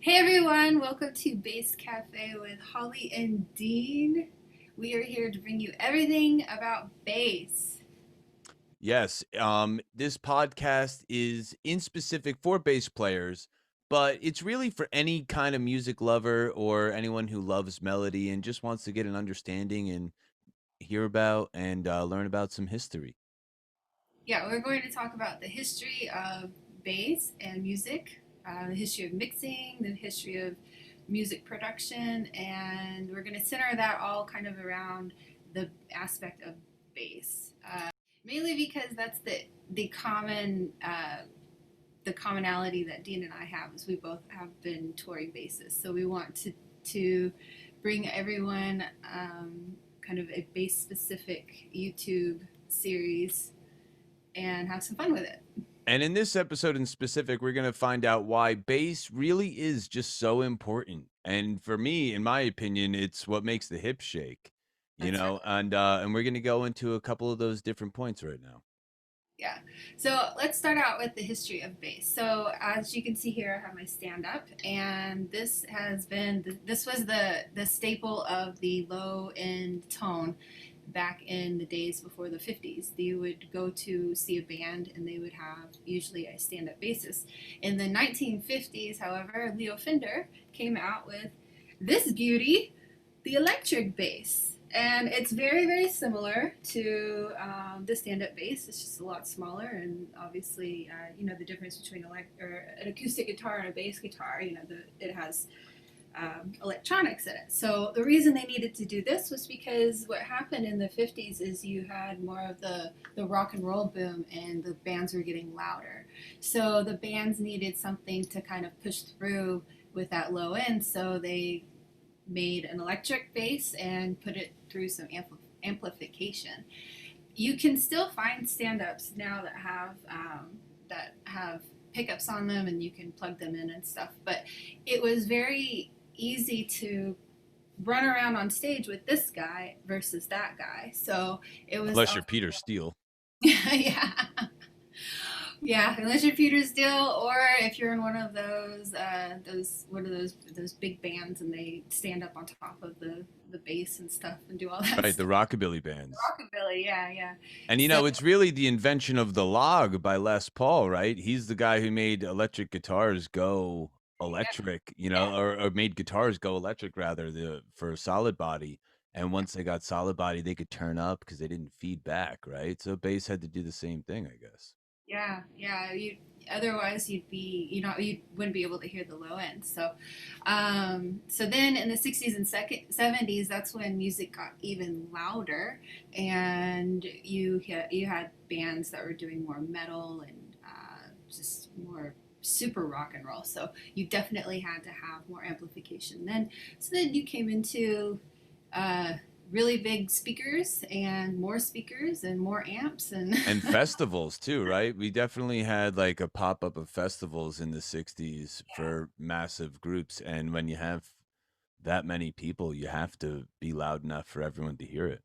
Hey everyone, welcome to Bass Cafe with Holly and Dean. We are here to bring you everything about bass. Yes, this podcast is in specific for bass players, but it's really for any kind of music lover or anyone who loves melody and just wants to get an understanding and hear about and learn about some history. Yeah, we're going to talk about the history of bass and music, the history of mixing, the history of music production, and we're going to center that all kind of around the aspect of bass. Mainly because that's the commonality that Dean and I have is we both have been touring bassists. So we want to bring everyone kind of a bass specific YouTube series and have some fun with it. And in this episode in specific, we're going to find out why bass really is just so important. And for me, in my opinion, it's what makes the hips shake, That's right. and we're going to go into a couple of those different points right now. Yeah. So let's start out with the history of bass. So as you can see here, I have my stand up, and this was the staple of the low end tone back in the days before the 50s. You would go to see a band and they would have usually a stand up bassist. In the 1950s, however, Leo Fender came out with this beauty, the electric bass. And it's very, very similar to the stand-up bass. It's just a lot smaller, and obviously, the difference between an acoustic guitar and a bass guitar. It has electronics in it. So the reason they needed to do this was because what happened in the 50s is you had more of the rock and roll boom, and the bands were getting louder. So the bands needed something to kind of push through with that low end. So they made an electric bass and put it through some amplification. You can still find stand-ups now that have pickups on them, and you can plug them in and stuff. But it was very easy to run around on stage with this guy versus that guy. So it was Unless you're Peter Steele. yeah. Yeah, unless you're Peter Steele, or if you're in one of those big bands and they stand up on top of the bass and stuff and do all that Right, the stuff. rockabilly bands. Rockabilly, yeah, yeah. And So it's really the invention of the log by Les Paul, right? He's the guy who made electric guitars go yeah, electric, yeah, or made guitars go electric rather for solid body. And once they got solid body, they could turn up because they didn't feed back, right? So bass had to do the same thing, I guess. yeah, yeah. You otherwise you wouldn't be able to hear the low end. So then in the 60s and 70s, that's when music got even louder, and you had bands that were doing more metal and just more super rock and roll. So you definitely had to have more amplification then. So then you came into uh, really big speakers and more amps and And festivals too, right? We definitely had like a pop up of festivals in the 60s for massive groups. And when you have that many people, you have to be loud enough for everyone to hear it.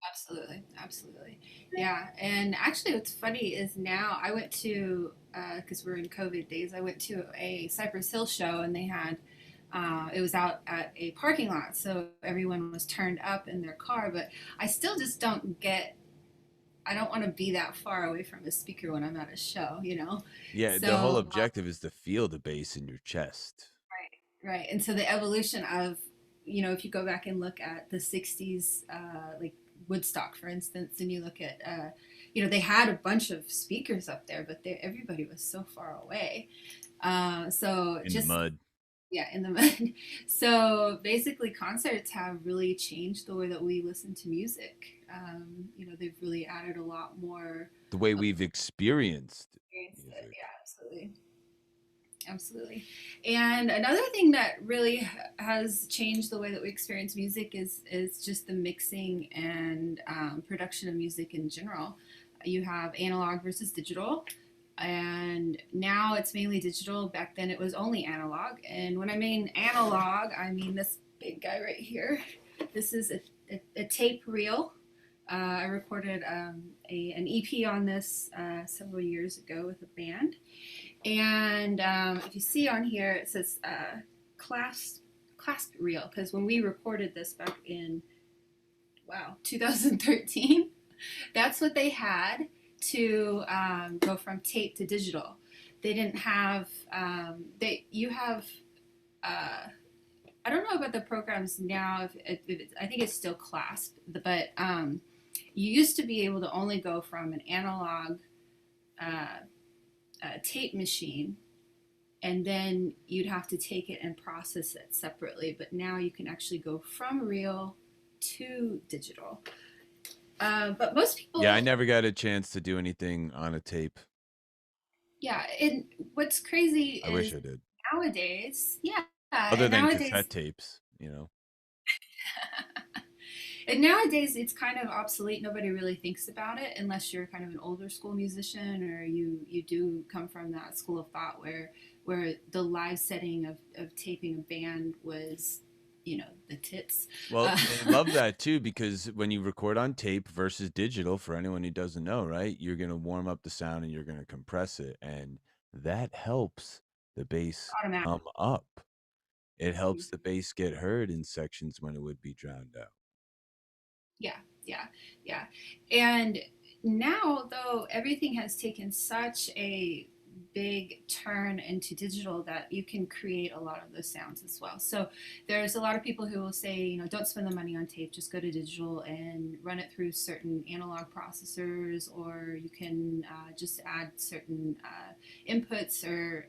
absolutely, absolutely. Yeah, and actually, what's funny is now I went to because we're in COVID days. I went to a Cypress Hill show, and they had it was out at a parking lot, so everyone was turned up in their car. But I still just don't get. I don't want to be that far away from a speaker when I'm at a show, you know. Yeah, the whole So objective is to feel the bass in your chest. right, and so the evolution of, if you go back and look at the 60s, like Woodstock, for instance, and you look at, they had a bunch of speakers up there, but everybody was so far away. So In the just, mud. yeah, in the mud. So basically, concerts have really changed the way that we listen to music. They've really added a lot more The way we've experienced experience to it. music. Yeah, absolutely. Absolutely. And another thing that really has changed the way that we experience music is just the mixing and production of music in general. You have analog versus digital, and now it's mainly digital. Back then it was only analog. And when I mean analog, I mean this big guy right here. This is a tape reel. I recorded an EP on this several years ago with a band, and if you see on here, it says clasp reel, because when we recorded this back in 2013, that's what they had to go from tape to digital. They didn't have they you have I don't know about the programs now. I think it's still clasp, but you used to be able to only go from an analog uh, tape machine, and then you'd have to take it and process it separately. But now you can actually go from reel to digital. But most Yeah, I people, never got a chance to do anything on a tape. yeah. And what's crazy I wish is I did. nowadays, yeah, Other and than nowadays cassette tapes, you know. and nowadays it's kind of obsolete. Nobody really thinks about it unless you're kind of an older school musician, or you do come from that school of thought where the live setting of taping a band was, the tits. Well, Uh, they love that too because when you record on tape versus digital, for anyone who doesn't know, right, you're going to warm up the sound and you're going to compress it. And that helps the bass automatic. come up. It helps the bass get heard in sections when it would be drowned out. Yeah, yeah, yeah. And now, though, everything has taken such a big turn into digital that you can create a lot of those sounds as well. So there's a lot of people who will say, don't spend the money on tape, just go to digital and run it through certain analog processors, or you can just add certain inputs or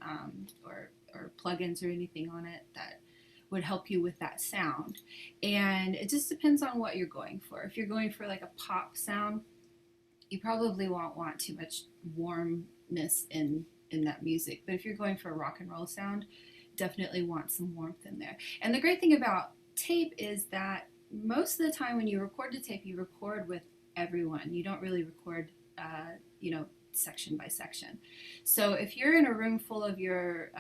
plugins or anything on it that would help you with that sound. And it just depends on what you're going for. If you're going for like a pop sound, you probably won't want too much warmness in that music. But if you're going for a rock and roll sound, definitely want some warmth in there. And the great thing about tape is that most of the time when you record to tape, you record with everyone. You don't really record, section by section. So if you're in a room full of your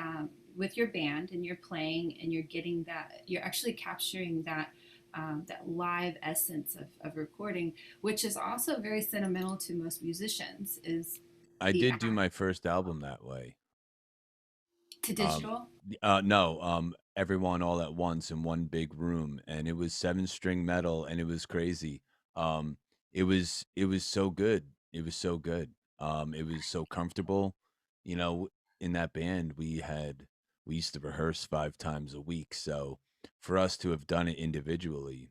with your band and you're playing and you're getting that, you're actually capturing that live essence of recording, which is also very sentimental to most musicians, is I the did do my first album that way. to Um, digital. no, everyone all at once in one big room, and it was 7-string metal, and it was crazy. Um, it was so good. It was so good. It was so comfortable. You know, in that band, we used to rehearse 5 times a week, so for us to have done it individually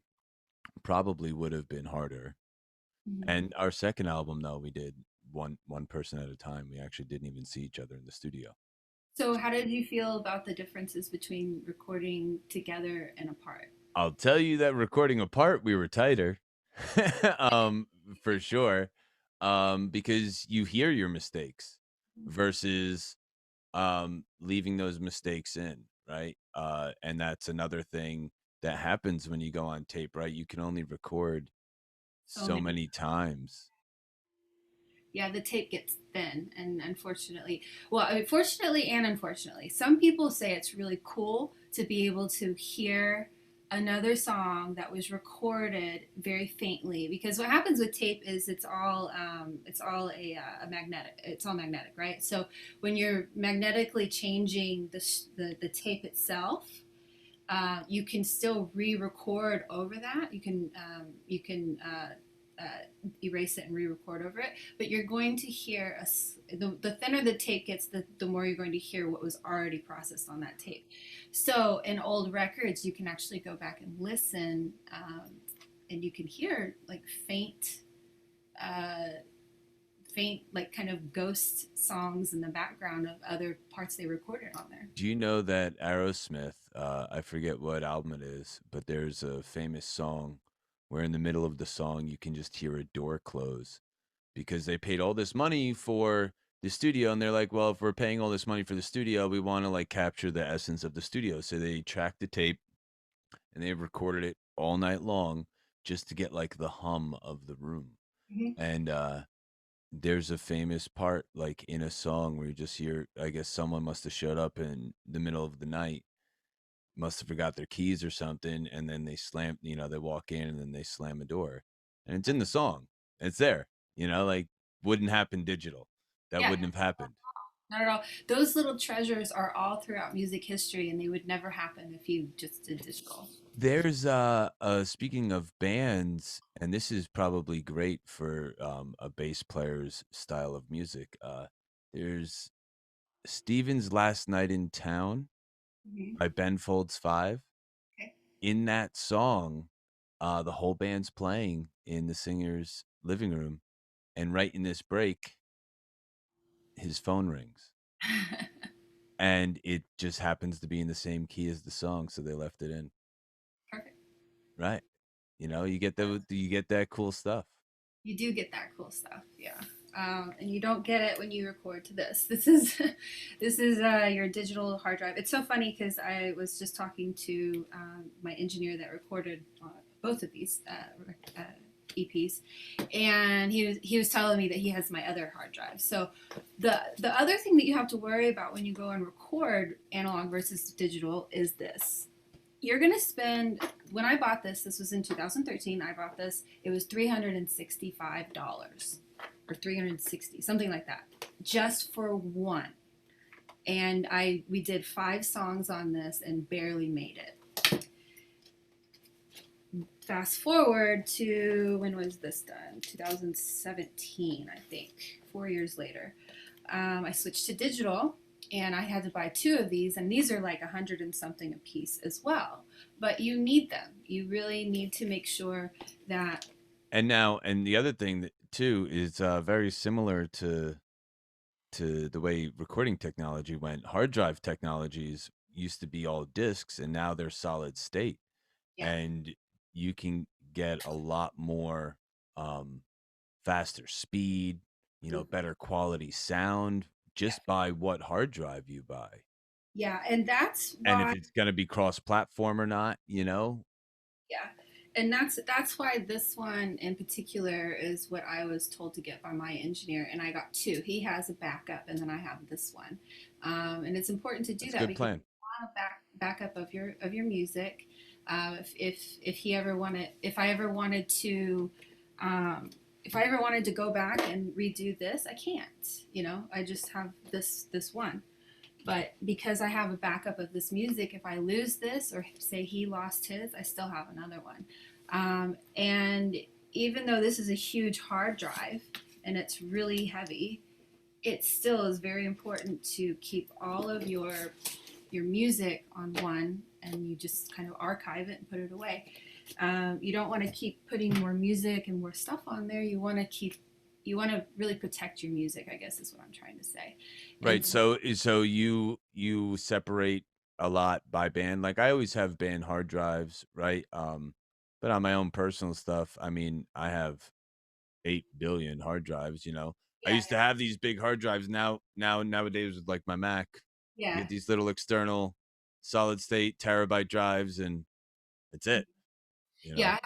probably would have been harder. Mhm. And our second album, though, we did one person at a time. We actually didn't even see each other in the studio. So, how did you feel about the differences between recording together and apart? I'll tell you that recording apart, we were tighter, um, for sure, because you hear your mistakes versus leaving those mistakes in, right? And that's another thing that happens when you go on tape, right? You can only record So so many. many times. Yeah, the tape gets thin, and unfortunately, well, I mean, fortunately and unfortunately, some people say it's really cool to be able to hear another song that was recorded very faintly, because what happens with tape is it's all a magnetic, it's all magnetic, right? So when you're magnetically changing the tape itself, you can still re-record over that. Erase it and re-record over it, but you're going to hear the thinner the tape gets, the more you're going to hear what was already processed on that tape. So in old records, you can actually go back and listen, and you can hear like uh, faint, like kind of ghost songs in the background of other parts they recorded on there. Do you know that Aerosmith, I forget what album it is, but there's a famous song where in the middle of the song you can just hear a door close because they paid all this money for the studio and they're like, well, if we're paying all this money for the studio, we want to like capture the essence of the studio. So they tracked the tape and they recorded it all night long just to get like the hum of the room. Mm-hmm. And there's a famous part like in a song where you just hear, I guess someone must have showed up in the middle of the night, must have forgot their keys or something, and then they slam, they walk in and then they slam a door. And it's in the song. It's there. Like wouldn't happen digital. That Yeah, wouldn't have happened. Not at all. Those little treasures are all throughout music history, and they would never happen if you just did digital. There's speaking of bands, and this is probably great for a bass player's style of music. There's Steven's Last Night in Town Hmm. by Ben Folds Five. Okay. In that song, the whole band's playing in the singer's living room, and right in this break, his phone rings, and it just happens to be in the same key as the song, so they left it in. Perfect. Right. You get that cool stuff. You do get that cool stuff, yeah. And you don't get it when you record to this. This is this is your digital hard drive. It's so funny because I was just talking to my engineer that recorded both of these EPs, and he was telling me that he has my other hard drive. So the other thing that you have to worry about when you go and record analog versus digital is this: you're gonna spend, when I bought this was in 2013. I bought this, it was $365 or 360, something like that, just for one. And we did 5 songs on this and barely made it. Fast forward to, when was this done? 2017, I think, 4 years later. I switched to digital, and I had to buy 2 of these, and these are like 100 and something a piece as well. But you need them. You really need to make sure that. And the other thing that too is very similar to the way recording technology went. Hard drive technologies used to be all discs, and now they're solid state, Yeah, and you can get a lot more um, faster speed, better quality sound yeah, just by what hard drive you buy. yeah, and that's And if why. it's going to be cross platform or not, Yeah. And that's why this one in particular is what I was told to get by my engineer, and I got 2. He has a backup, and then I have this one, and it's important to do that's a that good because plan. you want a backup of your music. If he ever wanted, um, if I ever wanted to go back and redo this, I can't. I just have this one. But because I have a backup of this music, if I lose this, or say he lost his, I still have another one. And even though this is a huge hard drive and it's really heavy, it still is very important to keep all of your music on one, and you just kind of archive it and put it away. You don't want to keep putting more music and more stuff on there. You want to really protect your music, I guess is what I'm trying to say. And Right. So you separate a lot by band. Like I always have band hard drives, right? But on my own personal stuff, I mean, I have 8 billion hard drives. I yeah, used to have these big hard drives. Nowadays with like my Mac, you yeah. get these little external solid state terabyte drives, and that's it. You Yeah, know.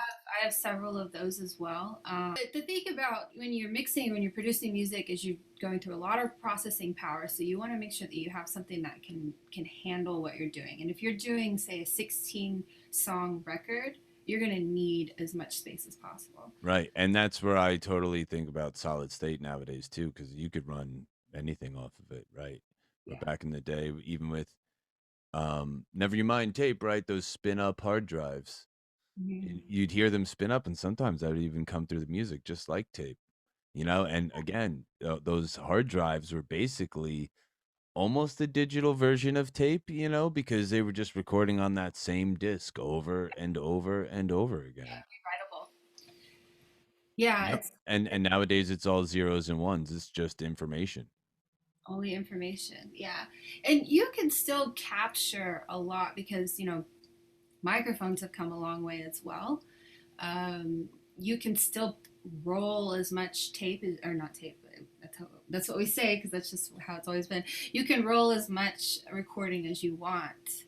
I have several of those as well. But the thing about when you're mixing, when you're producing music, is you're going through a lot of processing power. So you want to make sure that you have something that can handle what you're doing. And if you're doing, say, a 16 song record, you're going to need as much space as possible. Right. And that's where I totally think about solid state nowadays too, because you could run anything off of it, right? Where Yeah. back in the day, even with never you mind tape, right? Those spin up hard drives. Mhm. You'd hear them spin up, and sometimes that would even come through the music, just like tape. And again, those hard drives were basically almost a digital version of tape, because they were just recording on that same disc over and over and over Yeah, again. rewritable. Yeah, Yep. it's And nowadays it's all zeros and ones. It's just information. only information. Yeah. And you can still capture a lot because, microphones have come a long way as well. You can still roll as much tape or not tape. That's what we say because that's just how it's always been. You can roll as much recording as you want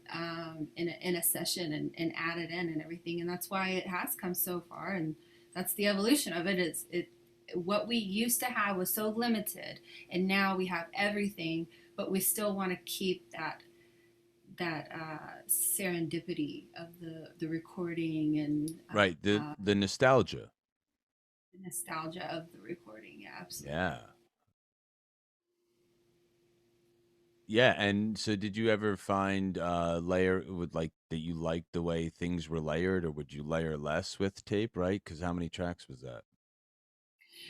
in a session and add it in and everything, and that's why it has come so far. And that's the evolution of it. Is it what we used to have was so limited, and now we have everything, but we still want to keep that serendipity of the recording and Right. The uh, the nostalgia. the nostalgia of the recording. Yeah, absolutely. Yeah. Yeah, and so did you ever find layer with like that you liked the way things were layered, or would you layer less with tape, right? Because how many tracks was that?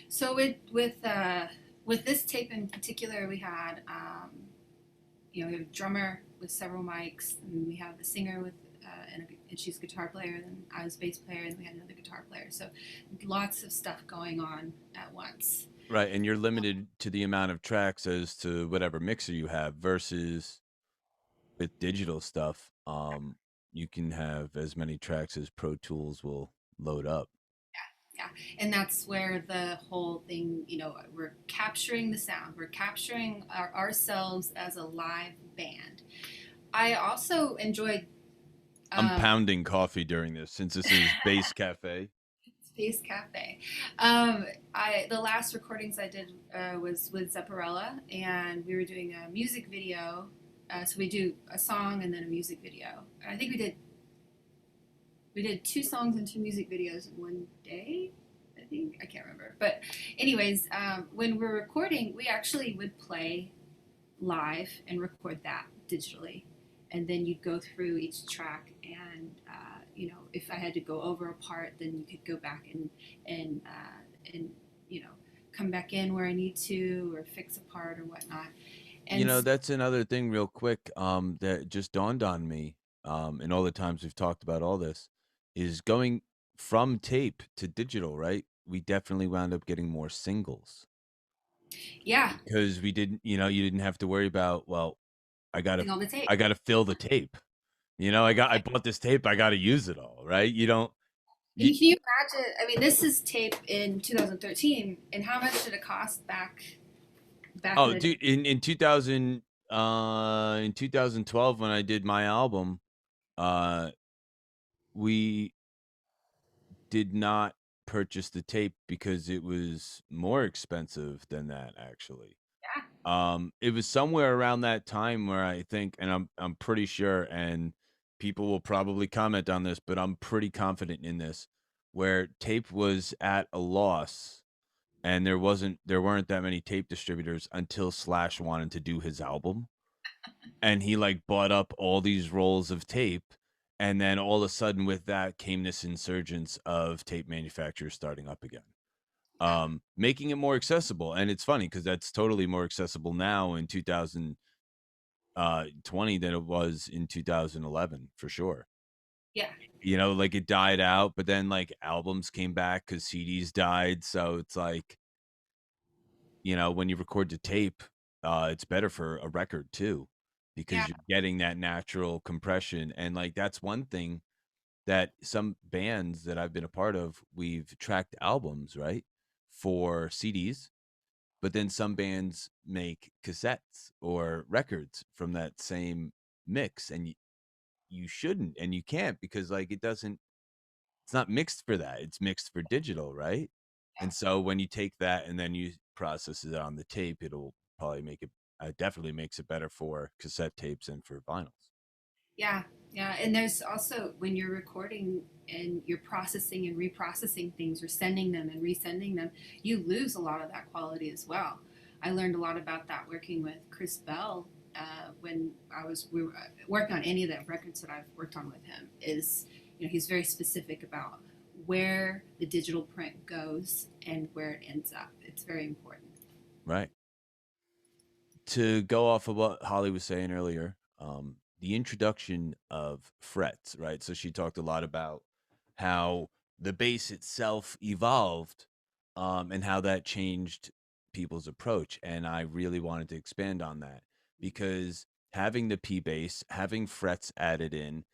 So with this tape in particular, we had we have a drummer with several mics, and we have the singer with and she's a guitar player, and I was bass player, and we had another guitar player. So lots of stuff going on at once. Right, and you're limited to the amount of tracks as to whatever mixer you have versus with digital stuff, you can have as many tracks as Pro Tools will load up. Yeah, and that's where the whole thing, we're capturing the sound, we're capturing ourselves as a live band. I also enjoyed I'm um, pounding coffee during this since this is Bass Cafe. Space Cafe. I the last recordings I did was with Zepparella, and we were doing a music video. So we do a song and then a music video. I think we did two songs and two music videos in one day. I think I can't remember, but anyways, when we're recording, we actually would play live and record that digitally, and then you'd go through each track, and if I had to go over a part, then you could go back and come back in where I need to, or fix a part or whatnot. You And know, that's another thing real quick, that just dawned on me, in all the times we've talked about all this, is going from tape to digital, right? We definitely wound up getting more singles yeah, because we didn't, you didn't have to worry about, well, I gotta, thing on the tape. I gotta fill the tape. I Yeah. bought this tape, I gotta use it all, right? You don't, you, And can you imagine? I mean, this is tape in 2013, and how much did it cost back in oh, the day? dude, in 2012 when I did my album, uh, we did not purchase the tape because it was more expensive than that actually. Yeah, It was somewhere around that time where I think, and I'm pretty sure, and people will probably comment on this, but I'm pretty confident in this, where tape was at a loss and there weren't that many tape distributors until Slash wanted to do his album, and he like bought up all these rolls of tape, and then all of a sudden with that came this insurgence of tape manufacturers starting up again, yeah, making it more accessible. And it's funny because that's totally more accessible now in 2020 than it was in 2011 for sure. yeah, Like it died out, but then like albums came back because CDs died, so it's like, when you record to tape, it's better for a record too, yeah, because you're getting that natural compression. And like that's one thing that some bands that I've been a part of, we've tracked albums, right? For CDs, but then some bands make cassettes or records from that same mix, and you shouldn't and you can't because like it's not mixed for that. It's mixed for digital, right? And so when you take that and then you process it on the tape, it'll probably make it, definitely makes it better for cassette tapes and for vinyls. yeah, yeah. And there's also when you're recording and you're processing and reprocessing things, or sending them and resending them, you lose a lot of that quality as well. I learned a lot about that working with Chris Bell when we were working on any of the records that I've worked on with him. Is he's very specific about where the digital print goes and where it ends up. It's very important. Right. To go off of what Holly was saying earlier, the introduction of frets, right? So she talked a lot about how the bass itself evolved, and how that changed people's approach. And I really wanted to expand on that because having the P bass, having frets added in,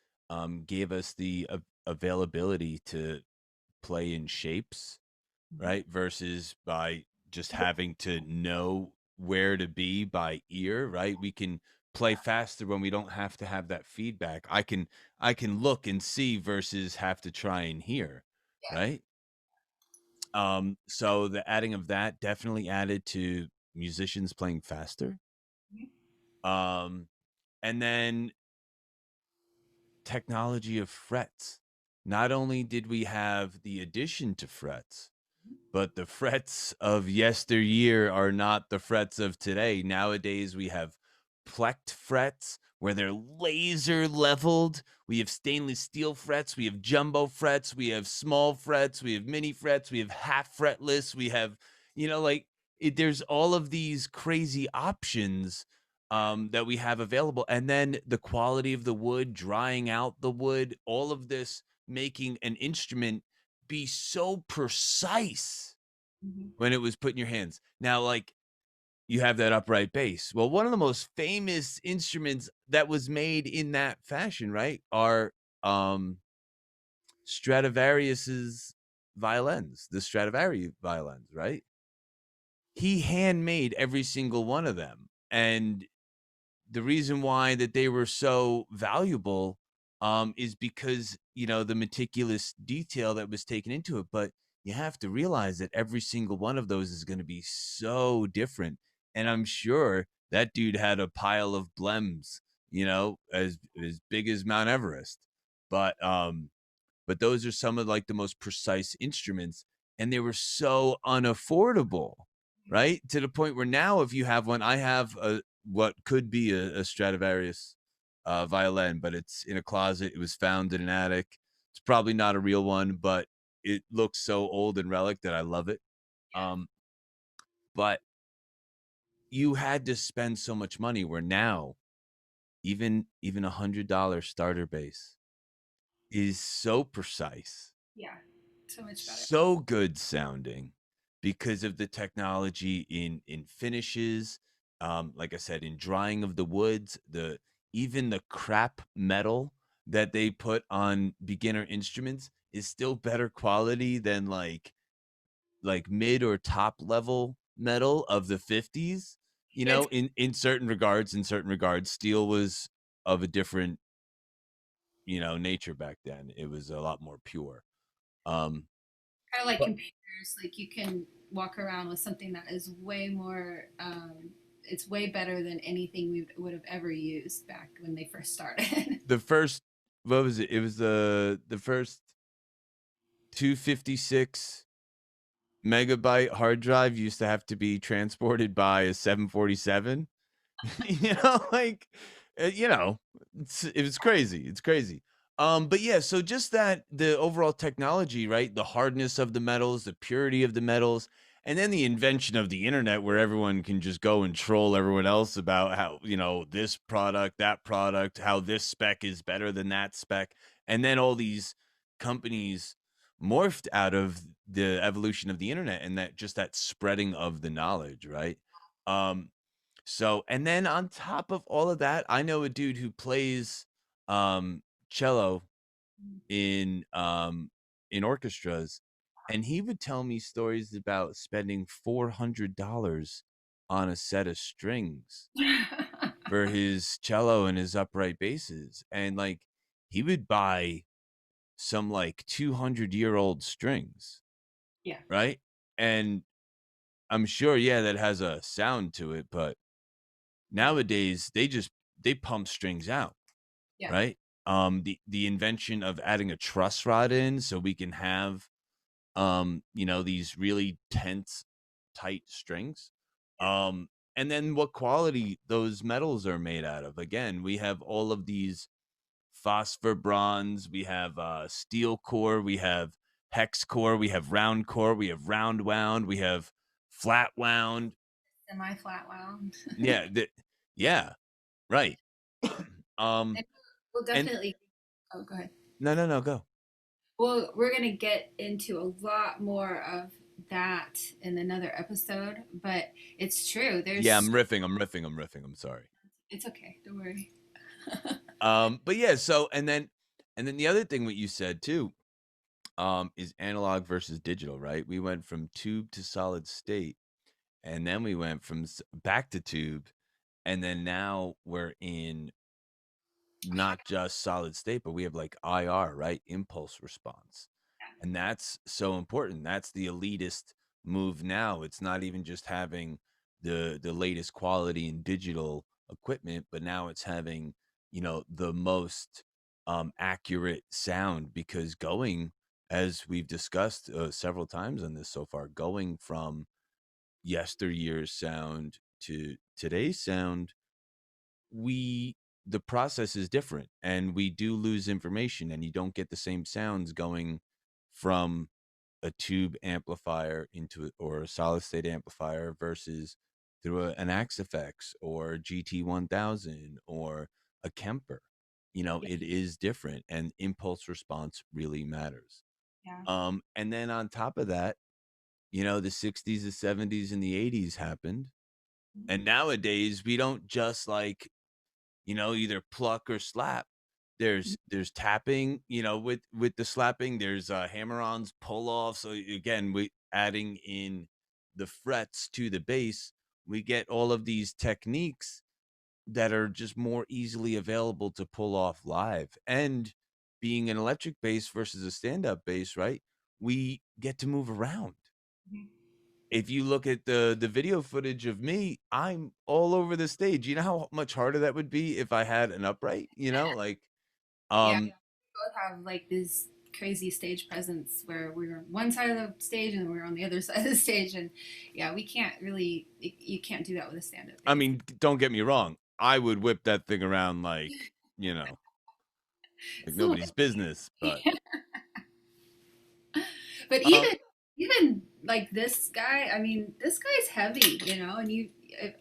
gave us the availability to play in shapes, right? Versus by just having to know where to be by ear, right? We can play faster when we don't have to have that feedback. I can look and see versus have to try and hear, Yeah. right? So the adding of that definitely added to musicians playing faster. Um, and then technology of frets. Not only did we have the addition to frets, but the frets of yesteryear are not the frets of today. Nowadays, we have plect frets where they're laser leveled. We have stainless steel frets. We have jumbo frets. We have small frets. We have mini frets. We have half fretless. We have, like there's all of these crazy options that we have available. And then the quality of the wood, drying out the wood, all of this making an instrument be so precise Mhm. when it was put in your hands. Now, like, you have that upright bass. Well, one of the most famous instruments that was made in that fashion, right, are Stradivarius's violins, the Stradivari violins, right? He handmade every single one of them. And the reason why that they were so valuable is because the meticulous detail that was taken into it. But you have to realize that every single one of those is going to be so different, and I'm sure that dude had a pile of blems, as big as Mount Everest. But those are some of like the most precise instruments, and they were so unaffordable, right? To the point where now, if you have one, I have a what could be a Stradivarius violin, but it's in a closet. It was found in an attic. It's probably not a real one, but it looks so old and relic that I love it. Yeah. But you had to spend so much money, where now even $100 starter bass is so precise, Yeah. So much better. so good sounding, because of the technology in finishes, like I said, in drying of the woods, the even the crap metal that they put on beginner instruments is still better quality than like mid or top level metal of the 50s. Yeah, it's In certain regards, steel was of a different nature back then. It was a lot more pure. um kind of like but computers. Like you can walk around with something that is way more. It's way better than anything we would have ever used back when they first started. the first what was it? It was the first 256 megabyte hard drive used to have to be transported by a 747. Like, it was crazy. It's crazy. But yeah, so just that the overall technology, right? The hardness of the metals, the purity of the metals, and then the invention of the internet, where everyone can just go and troll everyone else about how, this product, that product, how this spec is better than that spec. And then all these companies morphed out of the evolution of the internet, and that spreading of the knowledge, right? Um, and then on top of all of that, I know a dude who plays cello in orchestras, and he would tell me stories about spending $400 on a set of strings for his cello and his upright basses. And like, he would buy some like 200-year-old strings, Yeah. right? And I'm sure, yeah, that has a sound to it, but nowadays they pump strings out, Yeah. right? The invention of adding a truss rod in, so we can have these really tense, tight strings. Yeah. And then what quality those metals are made out of. Again, we have all of these phosphor bronze, we have steel core, we have hex core, we have round core, we have round wound, we have flat wound. Semi flat wound. Yeah, yeah, right. um And we'll and definitely. Oh, go ahead. no, no, no, go. Well, we're gonna get into a lot more of that in another episode, but it's true. Yeah, I'm There's. riffing, I'm sorry. It's okay. Don't worry. But yeah, so and then the other thing what you said too, is analog versus digital, right? We went from tube to solid state, and then we went from back to tube, and then now we're in not just solid state, but we have like IR, right? Impulse response. And that's so important. That's the elitist move now. It's not even just having the latest quality in digital equipment, but now it's having, the most accurate sound, because going, as we've discussed several times on this so far, going from yesteryear's sound to today's sound, we the process is different, and we do lose information, and you don't get the same sounds going from a tube amplifier or a solid state amplifier versus through an Axe-Fx or GT1000 or a Kemper. Yeah. It is different, and impulse response really matters. Yeah. And then on top of that, the 60s, the 70s, and the 80s happened. And nowadays we don't just like, either pluck or slap. There's tapping, with the slapping. There's hammer-ons, pull-offs. So again, we adding in the frets to the bass, we get all of these techniques that are just more easily available to pull off live. And being an electric bass versus a stand-up bass, right? We get to move around. Mhm. If you look at the video footage of me, I'm all over the stage. You know how much harder that would be if I had an upright, like Yeah. um Both have like this crazy stage presence where we're on one side of the stage and we're on the other side of the stage, and yeah, we can't really, you can't do that with a stand-up I bass. mean, don't get me wrong. I would whip that thing around you know, like So nobody's business, but but um even like this guy, I mean, this guy's heavy, and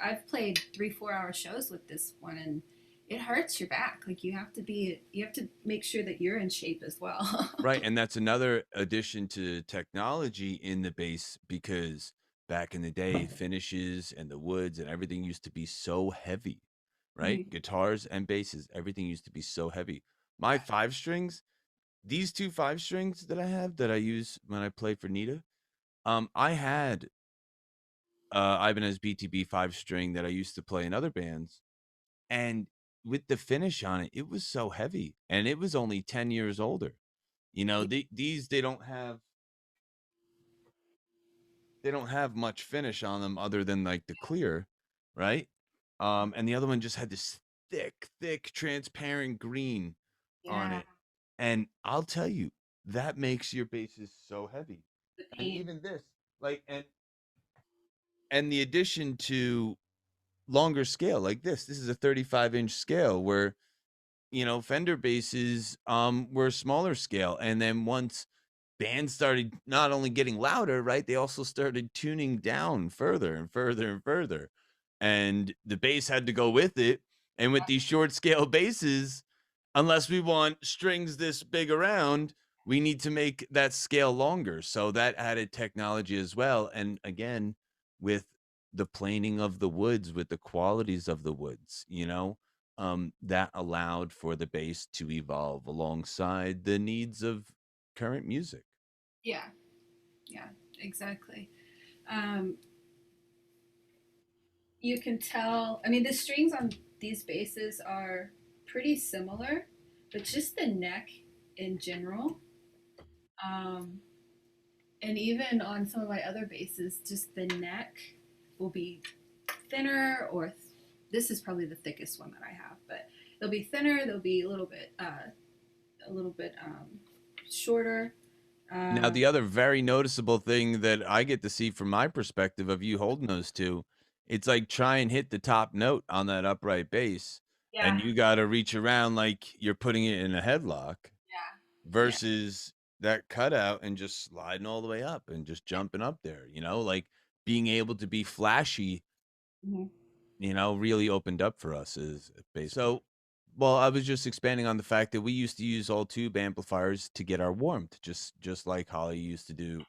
I've played 3 4 hour shows with this one, and it hurts your back. Like you have to make sure that you're in shape as well. right, and that's another addition to technology in the bass, because back in the day, finishes and the woods and everything used to be so heavy, right? Mhm. Guitars and basses, everything used to be so heavy. My five strings, these two five strings that I have that I use when I play for Nita, I had Ibanez BTB five string that I used to play in other bands, and with the finish on it, it was so heavy, and it was only 10 years older. These they don't have much finish on them other than like the clear, right? And the other one just had this thick, transparent green on Yeah, it. And I'll tell you, that makes your bases so heavy. the And paint. even this, like, and the addition to longer scale like this is a 35-inch scale, where Fender basses were smaller scale. And then once bands started not only getting louder, right, they also started tuning down further and further and further, and the bass had to go with it. And with these short scale basses, unless we want strings this big around, we need to make that scale longer. So that added technology as well. And again, with the planing of the woods, with the qualities of the woods, that allowed for the bass to evolve alongside the needs of current music. Yeah, yeah, exactly. Um, you can tell. I mean, the strings on these basses are pretty similar, but just the neck in general. Um, and even on some of my other basses, just the neck will be thinner, or this is probably the thickest one that I have, but they'll be thinner. They'll be a little bit shorter. Now, Uh, the other very noticeable thing that I get to see from my perspective of you holding those two, it's like try and hit the top note on that upright bass, yeah, and you got to reach around like you're putting it in a headlock, yeah, yeah. versus that cutout and just sliding all the way up and just jumping up there, like being able to be flashy, Mm-hmm. really opened up for us as bass. So, well, I was just expanding on the fact that we used to use all tube amplifiers to get our warmth, just like Holly used to do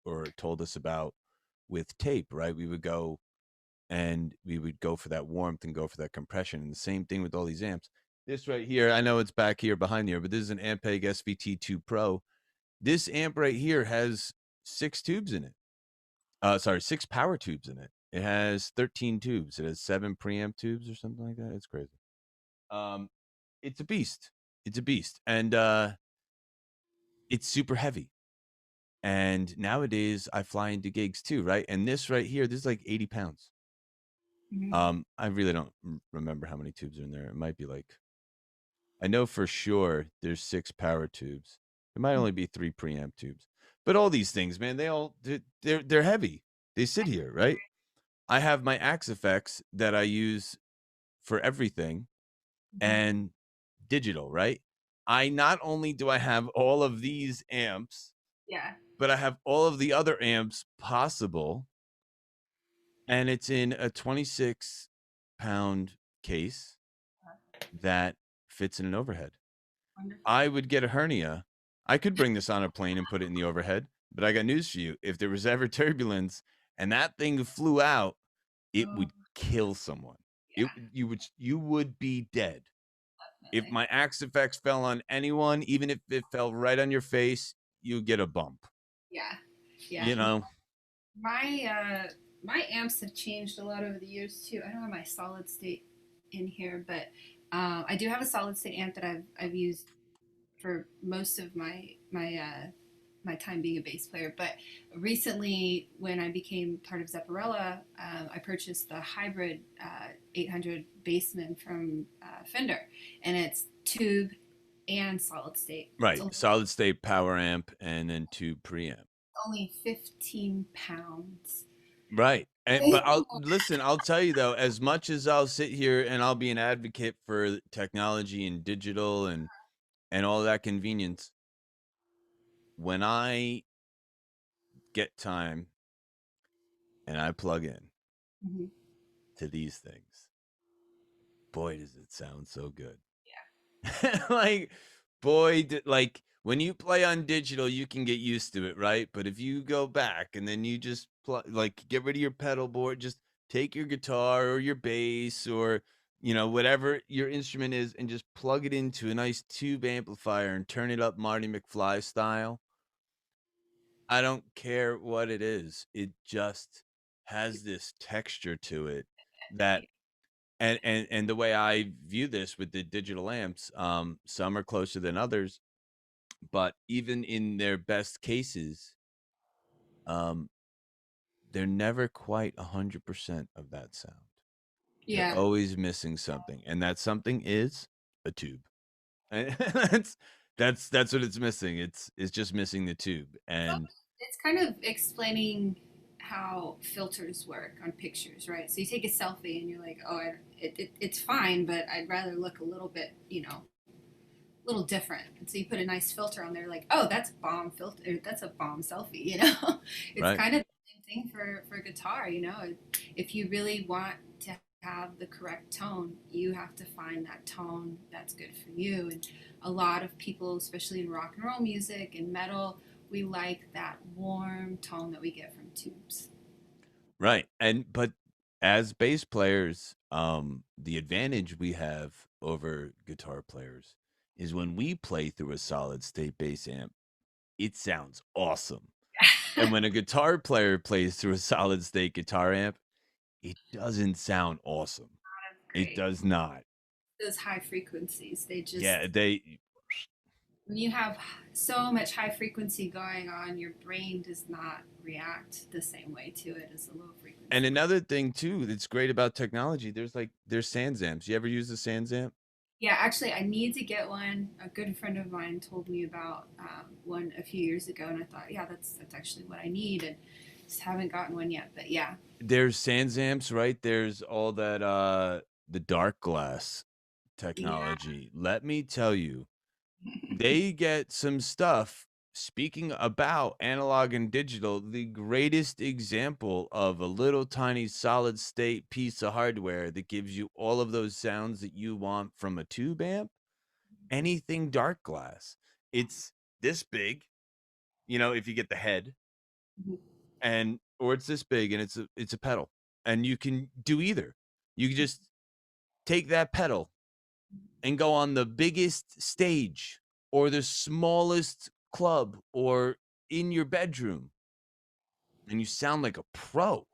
or told us about with tape, right? We would go for that warmth and go for that compression. And the same thing with all these amps. This right here, I know it's back here behind here, but this is an Ampeg SVT2 Pro. This amp right here has six tubes in it. Sorry, six power tubes in it. It has 13 tubes. It has 7 preamp tubes or something like that. It's crazy. Um, it's a beast. It's a beast. And it's super heavy. And nowadays I fly into gigs too, right? And this right here, this is like 80 pounds. Mm-hmm. I really don't remember how many tubes are in there. It might be like, I know for sure there's 6 power tubes. There might only be 3 preamp tubes. But all these things, man, they're heavy. They sit here, right? I have my Axe effects that I use for everything Mhm. and digital, right? I not only do I have all of these amps, Yeah. but I have all of the other amps possible, and it's in a 26-pound case that fits in an overhead. Wonderful. I would get a hernia. I could bring this on a plane and put it in the overhead, but I got news for you. If there was ever turbulence and that thing flew out, it Oh, would kill someone. It yeah, you would be dead. If definitely. my axe effects fell on anyone, even if it fell right on your face, you get a bump. Yeah. Yeah. You know? My my amps have changed a lot over the years too. I don't have my solid state in here, but I do have a solid state amp that I've used for most of my time being a bass player. But recently, when I became part of Zepparella, I purchased the hybrid 800 Bassman from Fender, and it's tube and solid state. Right. Solid state power amp and then tube preamp. Only 15 pounds. Right. But I'll listen, I'll tell you though, as much as I'll sit here and I'll be an advocate for technology and digital and all that convenience, when I get time and I plug in Mhm. to these things, boy does it sound so good. Yeah. Like, boy, like when you play on digital, you can get used to it, right? But if you go back and then you just like get rid of your pedal board, just take your guitar or your bass or whatever your instrument is, and just plug it into a nice tube amplifier and turn it up Marty McFly style. I don't care what it is; it just has this texture to it that and the way I view this with the digital amps, some are closer than others, but even in their best cases, um, they're never quite 100% of that sound. They're Yeah. always missing something, and that something is a tube. And that's what it's missing. It's just missing the tube. And It's kind of explaining how filters work on pictures, right? So you take a selfie and you're like, oh, it's fine, but I'd rather look a little bit, a little different. And so you put a nice filter on there, like, oh, that's bomb filter. That's a bomb selfie, It's right, kind of the same thing for guitar, If you really want to have the correct tone, you have to find that tone that's good for you. And a lot of people, especially in rock and roll music and metal, we like that warm tone that we get from tubes. right. And but as bass players, the advantage we have over guitar players is when we play through a solid state bass amp, it sounds awesome. And when a guitar player plays through a solid state guitar amp, it doesn't sound awesome. It Great. does not. Those high frequencies, they just, Yeah, they when you have so much high frequency going on, your brain does not react the same way to it as a low and frequency. another thing too that's great about technology, there's Sans amps. You ever use the Sans amp? Yeah, actually, I need to get one. A good friend of mine told me about one a few years ago, and I thought, yeah, that's actually what I need, and just haven't gotten one yet. But yeah, There's Sans amps, right? There's all that the dark glass yeah, technology. Let me tell you, they get some stuff. Speaking about analog and digital, the greatest example of a little tiny solid state piece of hardware that gives you all of those sounds that you want from a tube amp, anything dark glass. It's this big, if you get the head, and or it's this big and it's a pedal. And you can do either. You can just take that pedal and go on the biggest stage or the smallest club or in your bedroom and you sound like a pro.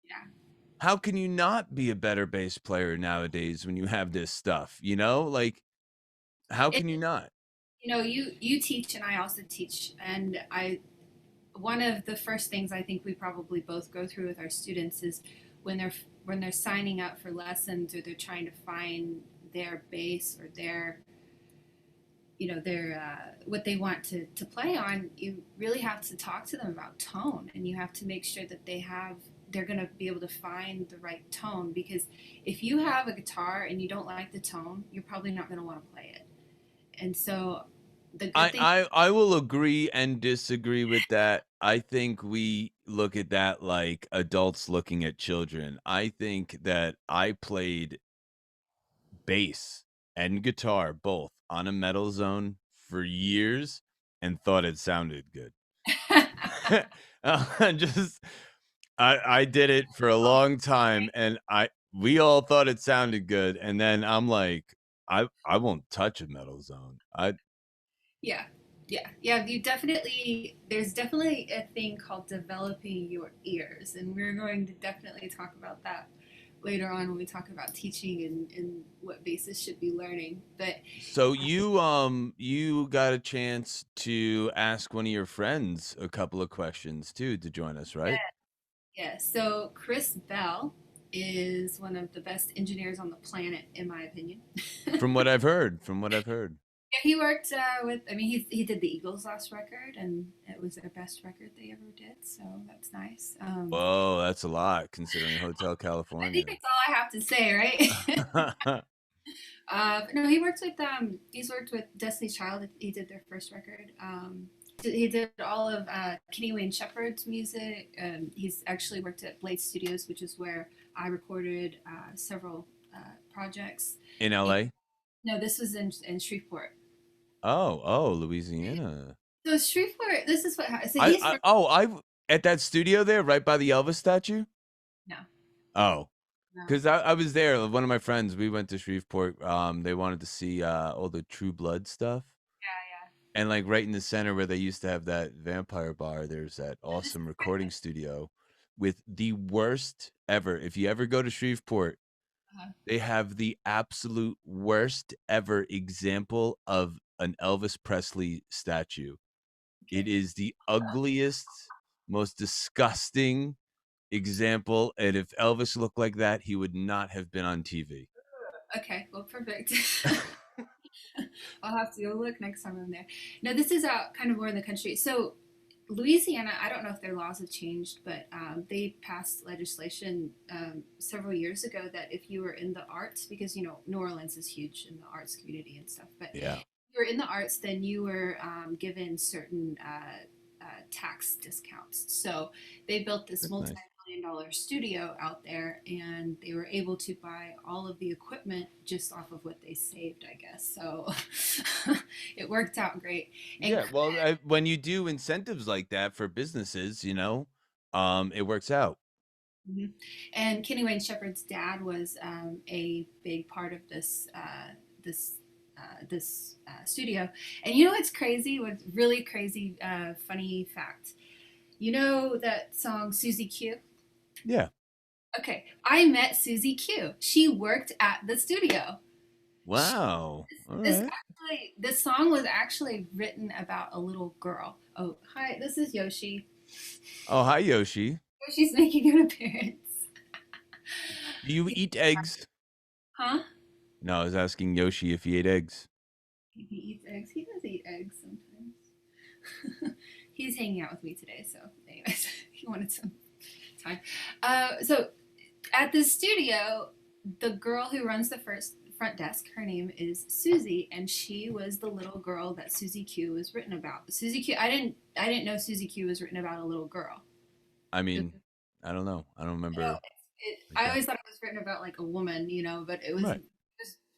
yeah. How can you not be a better bass player nowadays when you have this stuff? Like how It, can you not? you teach, and I also teach, and I one of the first things I think we probably both go through with our students is when they're when they're signing up for lessons or they're trying to find their bass or their what they want to play on. You really have to talk to them about tone, and you have to make sure that they're going to be able to find the right tone, because if you have a guitar and you don't like the tone, you're probably not going to want to play it. And so the good I, thing. I I will agree and disagree with that. I think we look at that like adults looking at children. I think that I played bass and guitar both on a metal zone for years and thought it sounded good. Just I did it for a long time and we all thought it sounded good, and then I'm like, I won't touch a metal zone. I Yeah, yeah. There's definitely a thing called developing your ears, and we're going to definitely talk about that later on when we talk about teaching and what bassists should be learning. But So you got a chance to ask one of your friends a couple of questions too to join us, right? yeah, so Chris Bell is one of the best engineers on the planet, in my opinion. From what I've heard, from what I've heard. Yeah, he worked with. I mean, he did the Eagles' last record, and it was their best record they ever did. So that's nice. Whoa, that's a lot considering Hotel I think California. that's all I have to say, right? But no, he worked with he's worked with Destiny's Child. He did their first record. He did all of Kenny Wayne Shepherd's music. He's actually worked at Blade Studios, which is where I recorded several projects. In And, LA? no, this was in Shreveport. Oh, Louisiana. So Shreveport, this is what happened. So I, he's I from, oh, I at that studio there right by the Elvis statue? no, Oh, no, because I was there. One of my friends, we went to Shreveport. They wanted to see all the True Blood stuff. yeah, And like right in the center where they used to have that vampire bar, there's that yeah. This is awesome recording studio with the worst ever. If you ever go to Shreveport, uh, they have the absolute worst ever example of an Elvis Presley statue. It okay. is the ugliest, most disgusting example. And if Elvis looked like that, he would not have been on TV. Okay, well, perfect. I'll have to go look next time I'm there. No, this is out kind of more in the country. So Louisiana, I don't know if their laws have changed, but they passed legislation several years ago that if you were in the arts, because New Orleans is huge in the arts community and stuff, but Yeah, if you were in the arts, then you were given certain tax discounts. So they built this that's nice. multi-million-dollar studio out there, and they were able to buy all of the equipment just off of what they saved, I guess. So it worked out great. And Yeah, well, when you do incentives like that for businesses, it works out. Mhm. And Kenny Wayne Shepherd's dad was a big part of this studio. And you know what's crazy? What's really crazy? Funny fact. You know that song Susie Q? Yeah. Okay, I met Susie Q. She worked at the studio. She, Wow. All this right. actually, this song was actually written about a little girl. Oh, hi, this is Yoshi. Oh, hi, Yoshi. Yoshi's making an appearance. Do you eat eggs? Huh? No, I was asking Yoshi if he ate eggs. He eats eggs. He does eat eggs sometimes. He's hanging out with me today, so anyways, he wanted some time. So at the studio, the girl who runs the first front desk, her name is Susie, and she was the little girl that Susie Q was written about. Susie Q, I didn't know Susie Q was written about a little girl. I It, mean, I don't know. I don't remember like I that. always thought it was written about like a woman, but Right. it was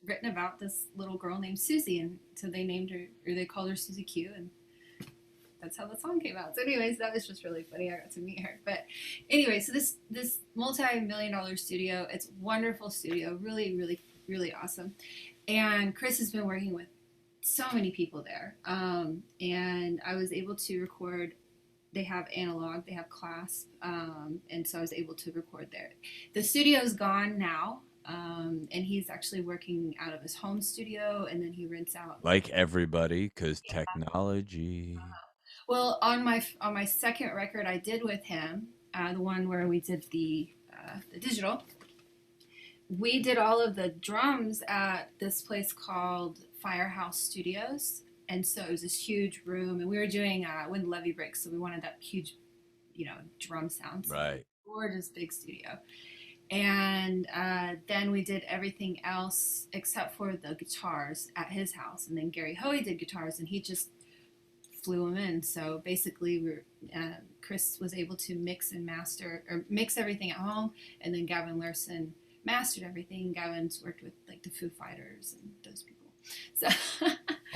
written about this little girl named Susie, and so they named her, or they called her Susie Q, and that's how the song came out. So, anyways, that was just really funny. I got to meet her. But anyway, so this multi-million-dollar studio, it's wonderful studio, really, really, really awesome. And Chris has been working with so many people there, and I was able to record. They have analog, they have clasp, and so I was able to record there. The studio's gone now, and he's actually working out of his home studio, and then he rents out. Like everybody, because technology. Well, on my second record I did with him, the one where we did the digital, we did all of the drums at this place called Firehouse Studios, and so it was this huge room, and we were doing When the Levee Breaks, so we wanted that huge, drum sounds. Right. gorgeous big studio. And then we did everything else except for the guitars at his house. And then Gary Hoey did guitars, and he just flew them in. So basically, Chris was able to mix and master or mix everything at home, and then Gavin Larson mastered everything. Gavin's worked with like the Foo Fighters and those people. So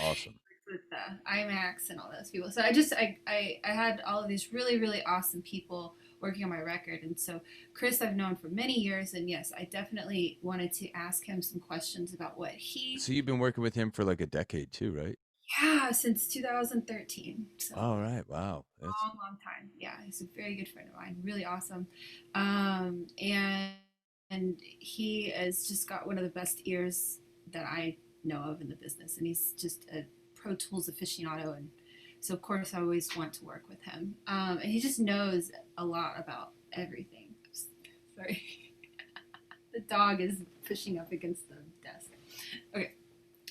Awesome. with the IMAX and all those people. So I had all of these really really awesome people working on my record, and so Chris I've known for many years, and yes, I definitely wanted to ask him some questions about what he. So you've been working with him for like a decade too, right? Yeah, since 2013. So All right. Wow. That's long, long time. Yeah, he's a very good friend of mine. Really awesome. And he has just got one of the best ears that I know of in the business, and he's just a Pro Tools aficionado, and so of course I always want to work with him. And he just knows a lot about everything. Sorry, the dog is pushing up against the desk. Okay,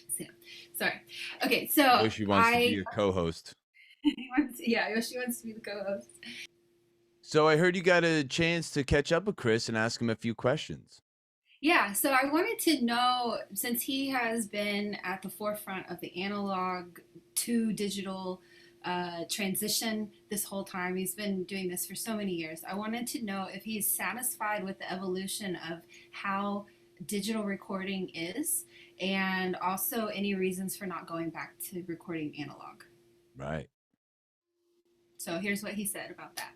Sam. Sorry. Okay, so Yoshi wants to be your co-host. yeah, Yoshi wants to be the co-host. So I heard you got a chance to catch up with Chris and ask him a few questions. Yeah, so I wanted to know since he has been at the forefront of the analog to digital transition this whole time, he's been doing this for so many years. I wanted to know if he's satisfied with the evolution of how digital recording is, and also any reasons for not going back to recording analog. Right. So here's what he said about that.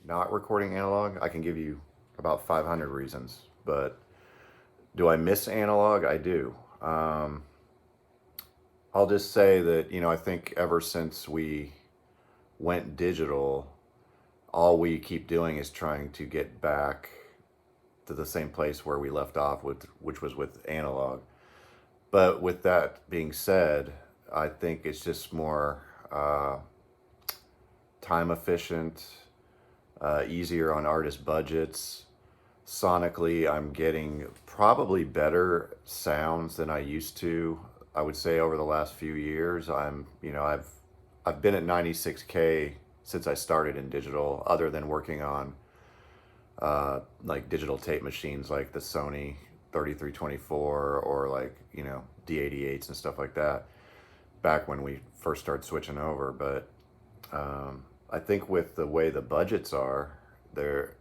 Not recording analog, I can give you about 500 reasons, but do I miss analog? I do. I'll just say that, I think ever since we went digital, all we keep doing is trying to get back to the same place where we left off with, which was with analog. But with that being said, I think it's just more time efficient, easier on artist budgets. Sonically, I'm getting probably better sounds than I used to. I would say over the last few years, I've been at 96K since I started in digital, other than working on like digital tape machines like the Sony 3324 or like, D88s and stuff like that back when we first started switching over. But I think with the way the budgets are, there,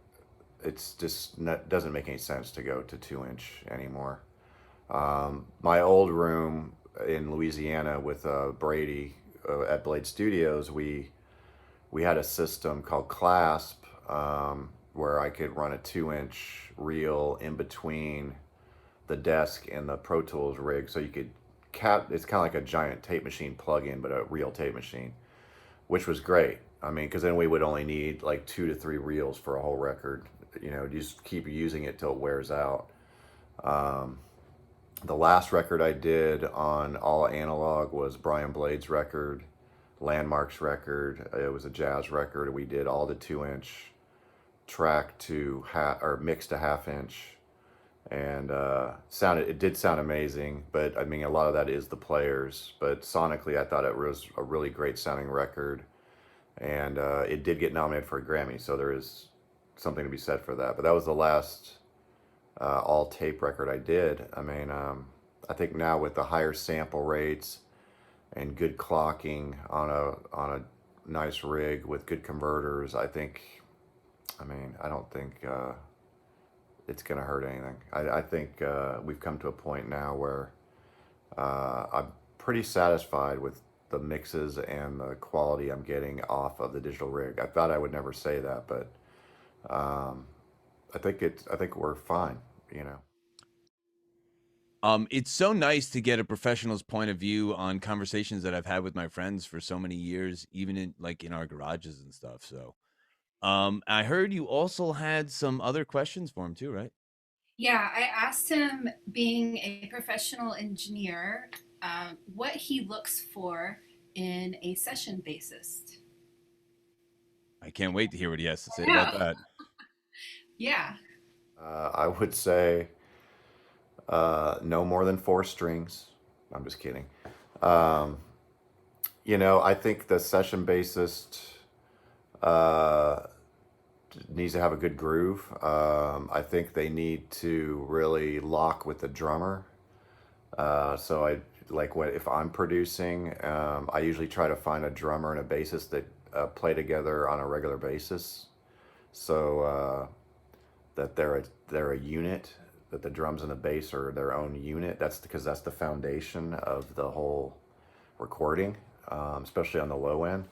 it's just not, doesn't make any sense to go to 2-inch anymore. My old room in Louisiana with Brady at Blade Studios, we had a system called Clasp, where I could run a 2-inch reel in between the desk and the Pro Tools rig, so you could it's kind of like a giant tape machine plug-in, but a real tape machine, which was great. I mean, because then we would only need like 2 to 3 reels for a whole record. Just keep using it till it wears out. The last record I did on all analog was Brian Blade's record, Landmark's record. It was a jazz record. We did all the 2-inch track to or mixed to 1/2-inch, and it did sound amazing. But I mean, a lot of that is the players. But sonically, I thought it was a really great sounding record, and it did get nominated for a Grammy. So there is something to be said for that. But that was the last all tape record I did. I mean, I think now with the higher sample rates and good clocking on a nice rig with good converters, I don't think it's gonna hurt anything. I think we've come to a point now where I'm pretty satisfied with the mixes and the quality I'm getting off of the digital rig. I thought I would never say that, but I think we're fine, It's so nice to get a professional's point of view on conversations that I've had with my friends for so many years, even in our garages and stuff. So, I heard you also had some other questions for him too, right? Yeah, I asked him, being a professional engineer, what he looks for in a session bassist. I can't wait to hear what he has to say about Yeah. that. Yeah. I would say no more than 4 strings. I'm just kidding. Um, I think the session bassist needs to have a good groove. I think they need to really lock with the drummer. So I like what if I'm producing, I usually try to find a drummer and a bassist that play together on a regular basis. So that they're a unit, that the drums and the bass are their own unit. That's because that's the foundation of the whole recording, especially on the low end.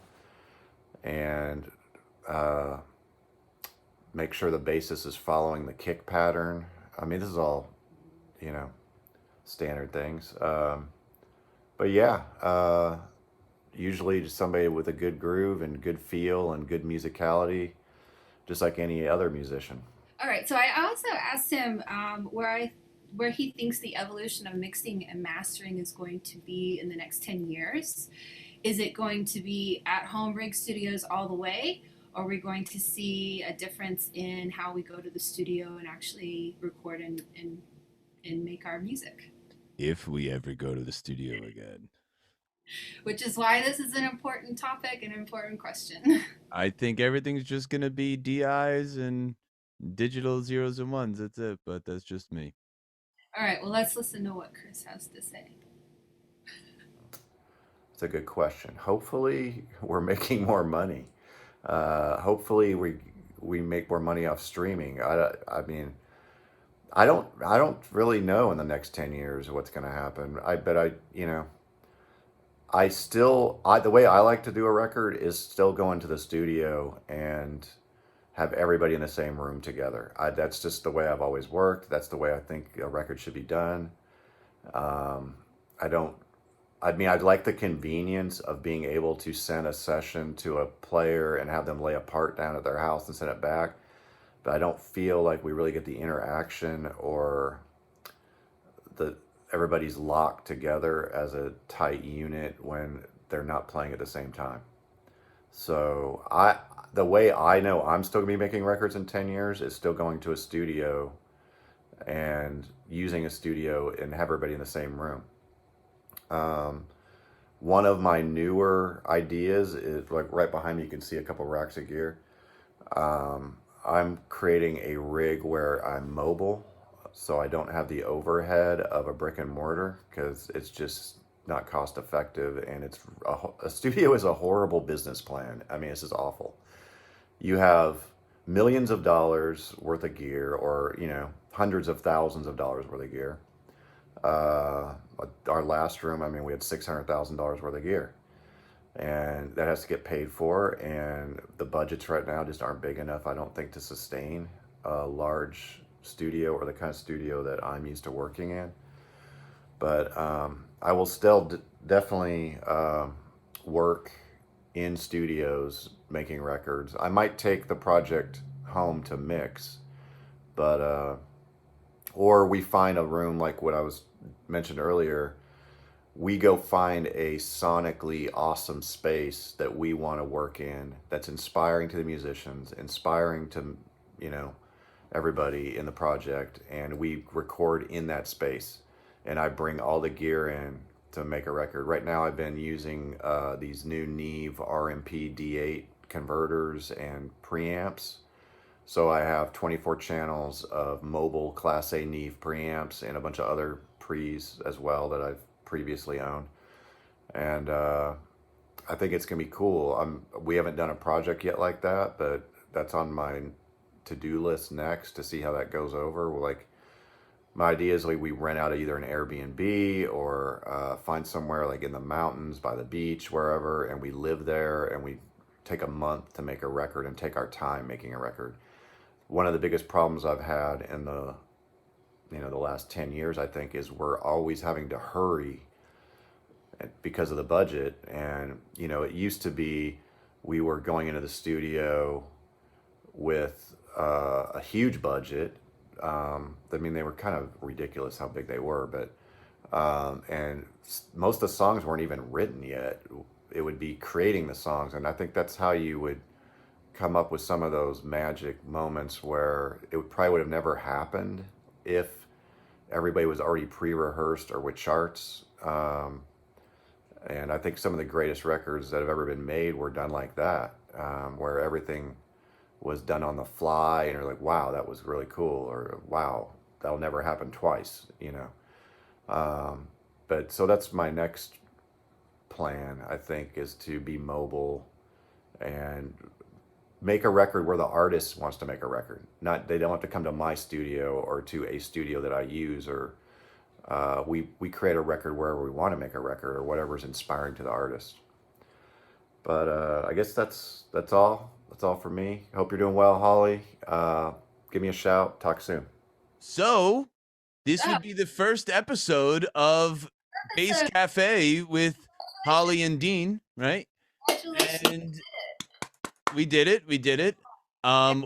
And uh, make sure the bassist is following the kick pattern. I mean, this is all, you know, standard things. But yeah, usually just somebody with a good groove and good feel and good musicality, just like any other musician. All right. So I also asked him where he thinks the evolution of mixing and mastering is going to be in the next 10 years. Is it going to be at home rig studios all the way? Or are we going to see a difference in how we go to the studio and actually record and make our music? If we ever go to the studio again. Which is why this is an important topic and an important question. I think everything's just gonna be DIs and digital zeros and ones. That's it. But that's just me. All right, well, let's listen to what Chris has to say. It's a good question. Hopefully, we're making more money. Hopefully, we make more money off streaming. I mean, I don't really know in the next 10 years what's going to happen. I bet you know, the way I like to do a record is still go into the studio and have everybody in the same room together. That's just the way I've always worked. That's the way I think a record should be done. Um, I don't, I mean, I'd like the convenience of being able to send a session to a player and have them lay a part down at their house and send it back. But I don't feel like we really get the interaction or the everybody's locked together as a tight unit when they're not playing at the same time. So the way I know I'm still gonna be making records in 10 years is still going to a studio and using a studio and have everybody in the same room. Um, One of my newer ideas is like right behind me, you can see a couple racks of gear. I'm creating a rig where I'm mobile, so I don't have the overhead of a brick and mortar because it's just not cost effective, and a studio is a horrible business plan. I mean, this is awful. You have millions of dollars worth of gear, or hundreds of thousands of dollars worth of gear. Uh, our last room, I mean, we had $600,000 worth of gear, and that has to get paid for. And the budgets right now just aren't big enough, I don't think, to sustain a large studio or the kind of studio that I'm used to working in. But I will still definitely work in studios making records. I might take the project home to mix, but or we find a room like what I was mentioned earlier. We go find a sonically awesome space that we want to work in, that's inspiring to the musicians, inspiring to, you know, everybody in the project, and we record in that space. And I bring all the gear in to make a record. Right now, I've been using these new Neve RMP D8 converters and preamps. So I have 24 channels of mobile Class A Neve preamps and a bunch of other pre's as well that I've previously owned. And I think it's gonna be cool. We haven't done a project yet like that, but that's on my to-do list next to see how that goes over. Like, my idea is like we rent out either an Airbnb or find somewhere like in the mountains by the beach, wherever, and we live there and we take a month to make a record and take our time making a record. One of the biggest problems I've had in the last 10 years, I think, is we're always having to hurry because of the budget. And it used to be we were going into the studio with a huge budget. I mean, they were kind of ridiculous how big they were, but and most of the songs weren't even written yet. It would be creating the songs, and I think that's how you would come up with some of those magic moments where probably would have never happened if everybody was already pre-rehearsed or with charts. And I think some of the greatest records that have ever been made were done like that, where everything was done on the fly, and you're like, wow, that was really cool, or wow, that'll never happen twice, you know. But so that's my next plan, I think, is to be mobile and make a record where the artist wants to make a record. Not they don't have to come to my studio or to a studio that I use, or we create a record wherever we want to make a record or whatever's inspiring to the artist. But I guess that's all. That's all for me. Hope you're doing well, Holly. Give me a shout. Talk soon. So this Oh, would be the first episode of Bass so Cafe with Holly and Dean, right? congratulations. And we did it. We did it.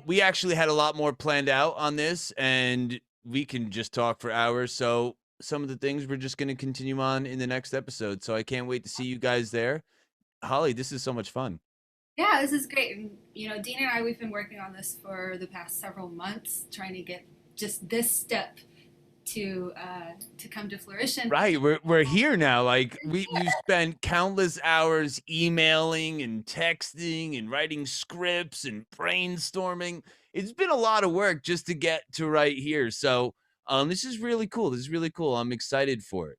We actually had a lot more planned out on this, and we can just talk for hours. So some of the things we're just going to continue on in the next episode. So I can't wait to see you guys there. Holly, this is so much fun. Yeah, this is great. And, you know, Dean and I, we've been working on this for the past several months, trying to get just this step to come to fruition. Right, we're here now. Like we've spent countless hours emailing and texting and writing scripts and brainstorming. It's been a lot of work just to get to right here. So this is really cool. This is really cool. I'm excited for it.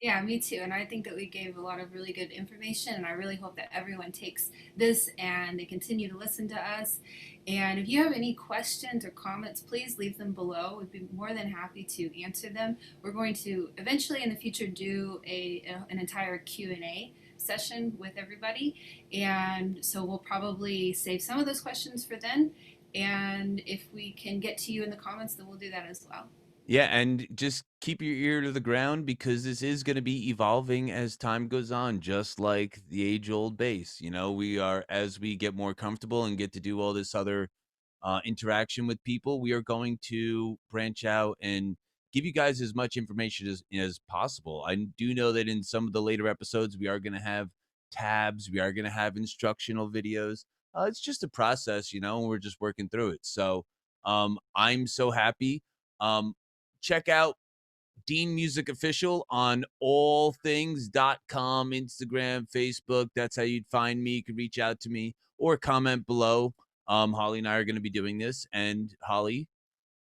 Yeah, me too. And I think that we gave a lot of really good information. And I really hope that everyone takes this and they continue to listen to us. And if you have any questions or comments, please leave them below. We'd be more than happy to answer them. We're going to eventually in the future do an entire Q&A session with everybody. And so we'll probably save some of those questions for then. And if we can get to you in the comments, then we'll do that as well. Yeah, and just keep your ear to the ground because this is going to be evolving as time goes on, just like the age-old bass. You know, we are as we get more comfortable and get to do all this other interaction with people, we are going to branch out and give you guys as much information as possible. I do know that in some of the later episodes, we are going to have tabs, we are going to have instructional videos. It's just a process, you know, and we're just working through it. So I'm so happy. Check out Dean Music Official on allthings.com, Instagram, Facebook. That's how you'd find me. You can reach out to me or comment below. Holly and I are going to be doing this. And Holly?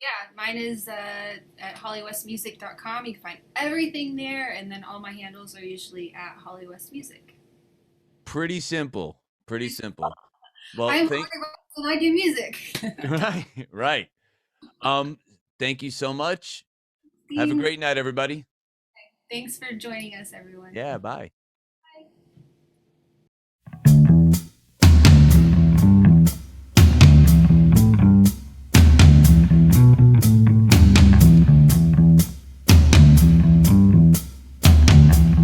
Yeah, mine is at hollywestmusic.com. You can find everything there, and then all my handles are usually at hollywestmusic. Pretty simple. Pretty simple. Well, I'm Holly West and I do music. right, right. Thank you so much. Have a great night, everybody. Thanks for joining us, everyone. Yeah, bye.